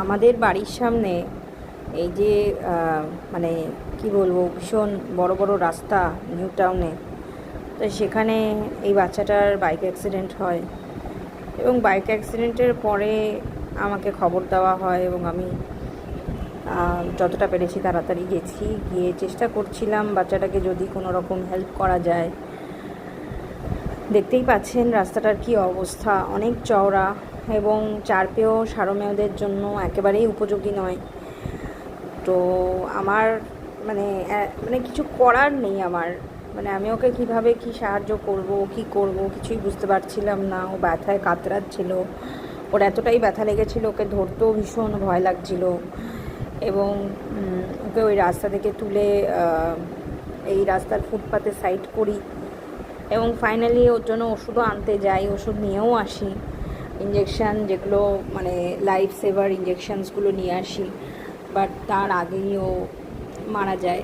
আমাদের বাড়ির সামনে এই যে মানে কি বলবো, ভীষণ বড় বড় রাস্তা নিউ টাউনে। তো সেখানে এই বাচ্চাটার বাইক অ্যাক্সিডেন্ট হয় এবং বাইক অ্যাক্সিডেন্টের পরে আমাকে খবর দেওয়া হয় এবং আমি যতটা পেরেছি তাড়াতাড়ি গিয়ে চেষ্টা করছিলাম বাচ্চাটাকে যদি কোনো রকম হেল্প করা যায়। দেখতেই পাচ্ছেন রাস্তাটার কি অবস্থা, অনেক চওড়া এবং চারপেয় সারমেয়দের জন্য একেবারেই উপযোগী নয়। তো আমার মানে মানে কিছু করার নেই আমার, মানে আমি ওকে কিভাবে কি সাহায্য করব, কি করব কিছুই বুঝতে পারছিলাম না। ও ব্যথায় কাতরাচ্ছিল, ওর এতটাই ব্যথা লেগেছিল ওকে ধরতেও ভীষণ ভয় লাগছিল এবং ওকে ওই রাস্তা থেকে তুলে এই রাস্তার ফুটপাতে সাইড করি এবং ফাইনালি ওর জন্য ওষুধও আনতে যাই, ওষুধ নিয়েও আসি, ইঞ্জেকশান যেগুলো মানে লাইফ সেভার ইঞ্জেকশানসগুলো নিয়ে আসি, বাট তার আগেই ও মারা যায়।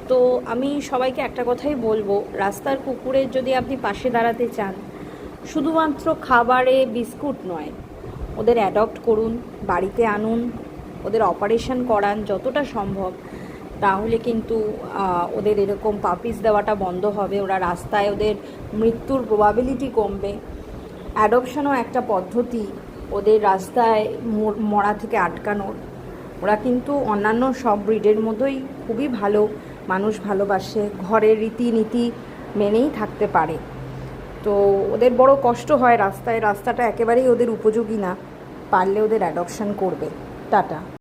তো আমি সবাইকে একটা কথাই বলবো, রাস্তার কুকুরের যদি আপনি পাশে দাঁড়াতে চান, শুধুমাত্র খাবারে বিস্কুট নয়, ওদের অ্যাডপ্ট করুন, বাড়িতে আনুন, ওদের অপারেশন করান যতটা সম্ভব। তাহলে কিন্তু ওদের এরকম পাপিস দেওয়াটা বন্ধ হবে, ওরা রাস্তায় ওদের মৃত্যুর প্রবাবিলিটি কমবে। অ্যাডপশনও একটা পদ্ধতি ওদের রাস্তায় মরা থেকে আটকানোর। ওরা কিন্তু অন্যান্য সব ব্রিডের মতোই খুবই ভালো, মানুষ ভালোবাসে, ঘরের রীতিনীতি মেনেই থাকতে পারে। তো ওদের বড় কষ্ট হয় রাস্তাটা একেবারেই ওদের উপযোগী না, পারলে ওদের অ্যাডপশন করবে। টাটা।